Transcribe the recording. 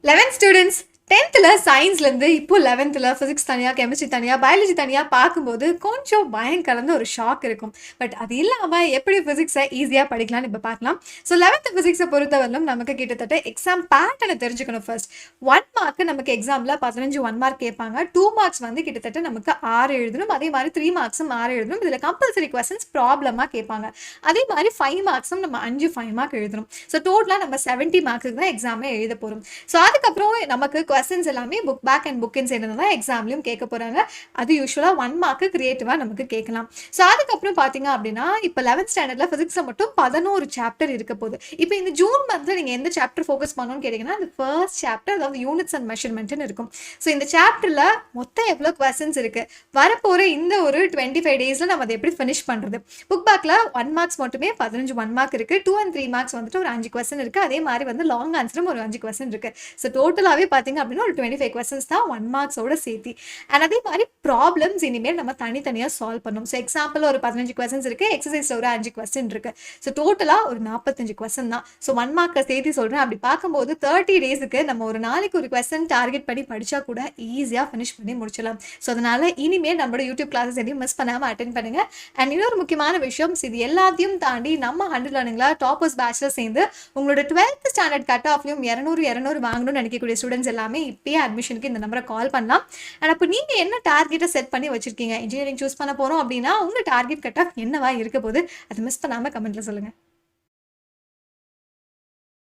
11th students 10th சயின்ஸ்லேருந்து இப்போ 11th physics தனியாக, chemistry தனியாக, பயாலஜி தனியாக பார்க்கும்போது கொஞ்சம் பயம் கலந்த ஒரு ஷாக் இருக்கும். பட் அது இல்லாமல் எப்படி ஃபிசிக்ஸை ஈஸியாக படிக்கலாம்னு இப்போ பார்க்கலாம். ஸோ 11th ஃபிசிக்ஸை பொறுத்தவரையிலும் நமக்கு கிட்டத்தட்ட எக்ஸாம் பேட்டர்னை தெரிஞ்சுக்கணும். ஃபர்ஸ்ட் 1 மார்க்கு நமக்கு எக்ஸாமில் 15 1 மார்க் கேட்பாங்க. 2 மார்க்ஸ் வந்து கிட்டத்தட்ட நமக்கு 6 எழுதணும். அதே மாதிரி 3 மார்க்ஸும் 6 எழுதணும். இதில் கம்பல்சரி கொஸ்டின்ஸ் ப்ராப்ளமாக கேட்பாங்க. அதே மாதிரி 5 மார்க்ஸும் நம்ம 5 மார்க் எழுதணும். ஸோ டோட்டலாக நம்ம 70 மார்க்ஸுக்கு தான் எக்ஸாமே எழுத போகிறோம். ஸோ அதுக்கப்புறம் நமக்கு கொஸ்டின்ஸ் எல்லாமே புக் பேக் அண்ட் புக் இன் சேர்ந்து தான் எக்ஸாம்லையும் கேட்க போகிறாங்க. அது யூஸ்வலாக 1 மார்க்கு கிரியேட்டிவாக நமக்கு கேட்கலாம். ஸோ அதுக்கப்புறம் பார்த்தீங்க அப்படின்னா இப்போ 11th ஸ்டாண்டர்டில் ஃபிசிக்ஸில் மட்டும் 11 சாப்டர் இருக்க போகுது. இப்போ இந்த ஜூன் மந்தில் நீங்கள் எந்த சாப்டர் ஃபோக்கஸ் பண்ணணும்னு கேட்டிங்கன்னா அந்த ஃபர்ஸ்ட் சாப்டர், அதாவது யூனிட்ஸ் அண்ட் மெஷர்மெண்ட்னு இருக்கும். ஸோ இந்த சாப்டரில் மொத்தம் எவ்வளோ கொஸ்டின்ஸ் இருக்குது, வரப்போகிற இந்த ஒரு 25 டேஸில் நம்ம அதை எப்படி ஃபினிஷ் பண்ணுறது. புக் பேக்கில் 1 மார்க்ஸ் மட்டுமே 15 1 மார்க் இருக்குது. 2 and 3 மார்க்ஸ் வந்துட்டு ஒரு 5 கொஸ்டின் இருக்குது. அதே மாதிரி வந்து லாங் ஆன்சரும் ஒரு 5 கொஸ்டின் இருக்குது. ஸோ டோட்டலாகவே பார்த்தீங்க அப்படின்னா ஒரு 25 கொஸ்டின்ஸ் தான் 1 மார்க்ஸோட சேர்த்தி. அண்ட் அதே மாதிரி ப்ராப்ளம்ஸ் இனிமேல் நம்ம தனித்தனியாக சால்வ் பண்ணணும். ஸோ எக்ஸாம்பிள் ஒரு 15 கொஸ்டின்ஸ் இருக்குது, எக்ஸசைஸில் ஒரு 5 கொஸ்டின் இருக்குது. ஸோ டோட்டலாக ஒரு 45 கொஸ்டின் தான். ஸோ 1 மார்க்கை சேர்த்து சொல்கிறேன். அப்படி பார்க்கும்போது 30 டேஸுக்கு நம்ம ஒரு நாளைக்கு ஒரு கொஸ்டின் டார்கெட் பண்ணி படித்தா கூட ஈஸியாக ஃபினிஷ் பண்ணி முடிச்சிடலாம். ஸோ அதனால் இனிமேல் நம்மளோட யூடியூப் கிளாஸஸ் எதையும் மிஸ் பண்ணாமல் அட்டென்ட் பண்ணுங்கள். அண்ட் இன்னொரு முக்கியமான விஷயம், இது எல்லாத்தையும் தாண்டி நம்ம 100 லேர்னிங்ல டாப்பர்ஸ் பேட்ச்ல சேர்ந்து உங்களோட 12th ஸ்டாண்டர்ட் கட் ஆஃப்லையும் 200 வாங்கணும்னு நினைக்கக்கூடிய ஸ்டூடெண்ட்ஸ் எல்லாமே இப்பயே அட்மிஷனுக்கு இந்த நம்பரை கால் பண்ணலாம். அண்ட் அப்போ நீங்கள் என்ன டார்கெட்டை செட் பண்ணி வச்சிருக்கீங்க, இன்ஜினியரிங் சூஸ் பண்ண போகிறோம் அப்படின்னா உங்கள் டார்கெட் கட் ஆஃப் என்னவா இருக்க போது, அதை மிஸ் பண்ணாமல் கமெண்ட்டில் சொல்லுங்கள்.